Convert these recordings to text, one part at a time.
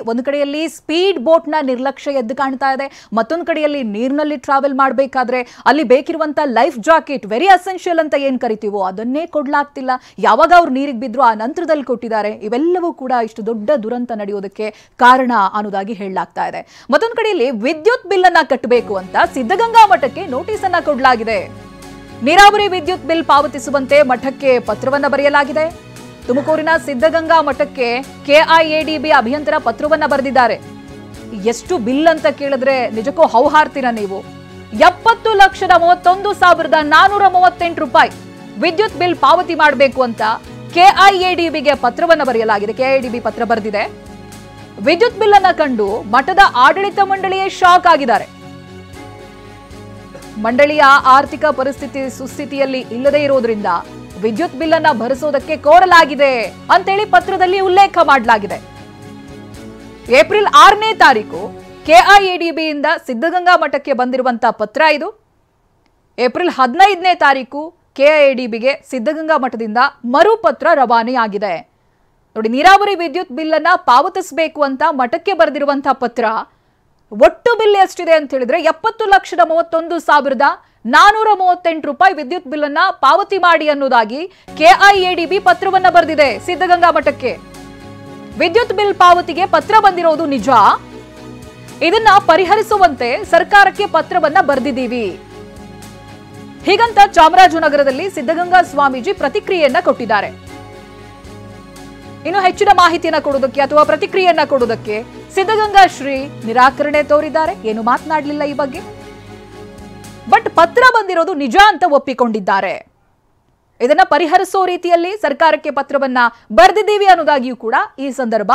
ಒಂದು ಕಡೆಯಲ್ಲಿ speed boat ನ ನಿರ್ಲಕ್ಷ್ಯ ಎದ್ದು ಕಾಣ್ತಾ ಇದೆ, ಮತ್ತೊಂದು ಕಡೆಯಲ್ಲಿ ನೀರಿನಲ್ಲಿ ಟ್ರಾವೆಲ್ ಮಾಡಬೇಕಾದ್ರೆ ಅಲ್ಲಿ ಬೇಕಿರುವಂತ ಲೈಫ್ ಜಾಕೆಟ್ ವೆರಿ ಅಸೆನ್ಷಿಯಲ್ ಅಂತ ಏನ್ ಕರಿತೀವೋ ಅದನ್ನೇ ಕೊಡ್ಲಾಗ್ತಿಲ್ಲ. ಯಾವಾಗ ಅವ್ರು ನೀರಿಗೆ ಬಿದ್ರು ಆ ನಂತರದಲ್ಲಿ ಕೊಟ್ಟಿದ್ದಾರೆ. ಇವೆಲ್ಲವೂ ಕೂಡ ಇಷ್ಟು ದೊಡ್ಡ ದುರಂತ ನಡೆಯೋದಕ್ಕೆ ಕಾರಣ ಅನ್ನೋದಾಗಿ ಹೇಳಲಾಗ್ತಾ ಇದೆ. ಮತ್ತೊಂದು ಕಡೆಯಲ್ಲಿ ವಿದ್ಯುತ್ ಬಿಲ್ ಅನ್ನ ಕಟ್ಟಬೇಕು ಅಂತ ಸಿದ್ಧಗಂಗಾ ಮಠಕ್ಕೆ ನೋಟಿಸ್ ಅನ್ನ ಕೊಡಲಾಗಿದೆ. ನೀರಾವರಿ ವಿದ್ಯುತ್ ಬಿಲ್ ಪಾವತಿಸುವಂತೆ ಮಠಕ್ಕೆ ಪತ್ರವನ್ನ ಬರೆಯಲಾಗಿದೆ. ತುಮಕೂರಿನ ಸಿದ್ಧಗಂಗಾ ಮಠಕ್ಕೆ ಕೆಐಎಡಿಬಿ ಅಭಿಯಂತರ ಪತ್ರವನ್ನ ಬರೆದಿದ್ದಾರೆ. ಎಷ್ಟು ಬಿಲ್ ಅಂತ ಕೇಳಿದ್ರೆ ನಿಜಕ್ಕೂ ಹೌಹಾರ್ತೀರಾ ನೀವು? 70,31,438 ರೂಪಾಯಿ ವಿದ್ಯುತ್ ಬಿಲ್ ಪಾವತಿ ಮಾಡಬೇಕು ಅಂತ ಕೆಐಎಡಿಬಿಗೆ ಪತ್ರವನ್ನ ಬರೆಯಲಾಗಿದೆ. ಕೆಐಎಡಿಬಿ ಪತ್ರ ಬರೆದಿದೆ. ವಿದ್ಯುತ್ ಬಿಲ್ ಅನ್ನ ಕಂಡು ಮಠದ ಆಡಳಿತ ಮಂಡಳಿಯೇ ಶಾಕ್ ಆಗಿದ್ದಾರೆ. ಮಂಡಳಿಯ ಆರ್ಥಿಕ ಪರಿಸ್ಥಿತಿ ಸುಸ್ಥಿತಿಯಲ್ಲಿ ಇಲ್ಲದೆ ಇರೋದ್ರಿಂದ ವಿದ್ಯುತ್ ಬಿಲ್ ಅನ್ನ ಭರಿಸೋದಕ್ಕೆ ಕೋರಲಾಗಿದೆ ಅಂತೇಳಿ ಪತ್ರದಲ್ಲಿ ಉಲ್ಲೇಖ ಮಾಡಲಾಗಿದೆ. ಏಪ್ರಿಲ್ 6ನೇ ತಾರೀಕು ಕೆಐಎಡಿಬಿಯಿಂದ ಸಿದ್ಧಗಂಗಾ ಮಠಕ್ಕೆ ಬಂದಿರುವಂತಹ ಪತ್ರ ಇದು. ಏಪ್ರಿಲ್ 15ನೇ ತಾರೀಕು ಕೆಐಎಡಿಬಿಗೆ ಸಿದ್ಧಗಂಗಾ ಮಠದಿಂದ ಮರುಪತ್ರ ರವಾನೆಯಾಗಿದೆ. ನೋಡಿ, ನೀರಾವರಿ ವಿದ್ಯುತ್ ಬಿಲ್ ಅನ್ನ ಪಾವತಿಸಬೇಕು ಅಂತ ಮಠಕ್ಕೆ ಬರೆದಿರುವಂತಹ ಪತ್ರ. ಒಟ್ಟು ಬಿಲ್ ಎಷ್ಟಿದೆ ಅಂತ ಹೇಳಿದ್ರೆ 70,31,438 ರೂಪಾಯಿ ವಿದ್ಯುತ್ ಬಿಲ್ ಅನ್ನ ಪಾವತಿ ಮಾಡಿ ಅನ್ನೋದಾಗಿ ಕೆಐಎಡಿಬಿ ಪತ್ರವನ್ನ ಬರೆದಿದೆ ಸಿದ್ಧಗಂಗಾ ಮಠಕ್ಕೆ. ವಿದ್ಯುತ್ ಬಿಲ್ ಪಾವತಿಗೆ ಪತ್ರ ಬಂದಿರೋದು ನಿಜ. ಇದನ್ನ ಪರಿಹರಿಸುವಂತೆ ಸರ್ಕಾರಕ್ಕೆ ಪತ್ರವನ್ನ ಬರೆದಿದ್ದೀವಿ. ಹೀಗಂತ ಚಾಮರಾಜನಗರದಲ್ಲಿ ಸಿದ್ಧಗಂಗಾ ಸ್ವಾಮೀಜಿ ಪ್ರತಿಕ್ರಿಯೆಯನ್ನ ಕೊಟ್ಟಿದ್ದಾರೆ. ಇನ್ನು ಹೆಚ್ಚಿನ ಮಾಹಿತಿಯನ್ನ ಕೊಡೋದಕ್ಕೆ ಅಥವಾ ಪ್ರತಿಕ್ರಿಯೆಯನ್ನ ಕೊಡೋದಕ್ಕೆ ಸಿದ್ಧಗಂಗಾ ಶ್ರೀ ನಿರಾಕರಣೆ ತೋರಿದ್ದಾರೆ. ಏನು ಮಾತನಾಡಲಿಲ್ಲ ಈ ಬಗ್ಗೆ. ಬಟ್ ಪತ್ರ ಬಂದಿರೋದು ನಿಜ ಅಂತ ಒಪ್ಪಿಕೊಂಡಿದ್ದಾರೆ. ಇದನ್ನ ಪರಿಹರಿಸೋ ರೀತಿಯಲ್ಲಿ ಸರ್ಕಾರಕ್ಕೆ ಪತ್ರವನ್ನ ಬರೆದಿದ್ದೀವಿ ಅನ್ನೋದಾಗಿಯೂ ಕೂಡ ಈ ಸಂದರ್ಭ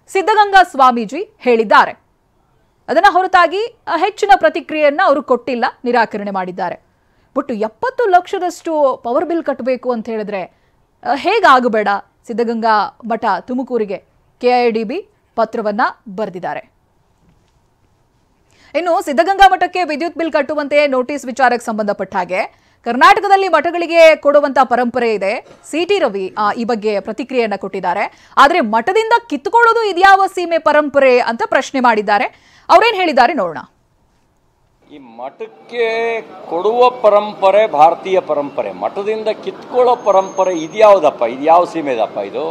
ಸಿದ್ಧಗಂಗಾ ಸ್ವಾಮೀಜಿ ಹೇಳಿದ್ದಾರೆ. ಅದನ್ನ ಹೊರತಾಗಿ ಹೆಚ್ಚಿನ ಪ್ರತಿಕ್ರಿಯೆಯನ್ನ ಅವರು ಕೊಟ್ಟಿಲ್ಲ, ನಿರಾಕರಣೆ ಮಾಡಿದ್ದಾರೆ. ಬಟ್ 70 ಲಕ್ಷದಷ್ಟು ಪವರ್ ಬಿಲ್ ಕಟ್ಟಬೇಕು ಅಂತ ಹೇಳಿದ್ರೆ ಹೇಗಾಗಬೇಡ? ಸಿದ್ಧಗಂಗಾ ಮಠ ತುಮಕೂರಿಗೆ ಕೆಐಎಡಿಬಿ ಪತ್ರವನ್ನ ಬರೆದಿದ್ದಾರೆ. ಇನ್ನು ಸಿದ್ಧಗಂಗಾ ಮಠಕ್ಕೆ ವಿದ್ಯುತ್ ಬಿಲ್ ಕಟ್ಟುವಂತೆ ನೋಟಿಸ್ ವಿಚಾರಕ್ಕೆ ಸಂಬಂಧಪಟ್ಟ ಹಾಗೆ ಕರ್ನಾಟಕದಲ್ಲಿ ಮಠಗಳಿಗೆ ಕೊಡುವಂತಹ ಪರಂಪರೆ ಇದೆ. ಸಿಟಿ ರವಿ ಈ ಬಗ್ಗೆ ಪ್ರತಿಕ್ರಿಯೆಯನ್ನ ಕೊಟ್ಟಿದ್ದಾರೆ. ಆದ್ರೆ ಮಠದಿಂದ ಕಿತ್ತುಕೊಳ್ಳೋದು ಇದ್ಯಾವ ಸೀಮೆ ಪರಂಪರೆ ಅಂತ ಪ್ರಶ್ನೆ ಮಾಡಿದ್ದಾರೆ. ಅವ್ರೇನ್ ಹೇಳಿದ್ದಾರೆ ನೋಡೋಣ. ಈ ಮಠಕ್ಕೆ ಕೊಡುವ ಪರಂಪರೆ ಭಾರತೀಯ ಪರಂಪರೆ, ಮಠದಿಂದ ಕಿತ್ಕೊಳ್ಳೋ ಪರಂಪರೆ ಇದ್ಯಾವುದಪ್ಪ? ಇದ್ಯಾವ ಸೀಮೆದಪ್ಪ ಇದು?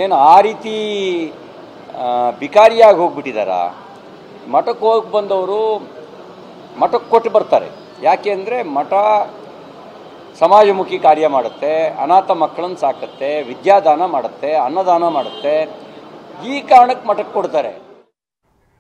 ಏನು ಆ ರೀತಿ ಬಿಕಾರಿಯಾಗಿ ಹೋಗ್ಬಿಟ್ಟಿದಾರ? ಮಠಕ್ಕೆ ಹೋಗಿ ಬಂದವರು ಮಠಕ್ಕೆ ಕೊಟ್ಟು ಬರ್ತಾರೆ. ಯಾಕೆ ಅಂದರೆ ಮಠ ಸಮಾಜಮುಖಿ ಕಾರ್ಯ ಮಾಡುತ್ತೆ, ಅನಾಥ ಮಕ್ಕಳನ್ನು ಸಾಕುತ್ತೆ, ವಿದ್ಯಾದಾನ ಮಾಡುತ್ತೆ, ಅನ್ನದಾನ ಮಾಡುತ್ತೆ. ಈ ಕಾರಣಕ್ಕೆ ಮಠಕ್ಕೆ ಕೊಡ್ತಾರೆ.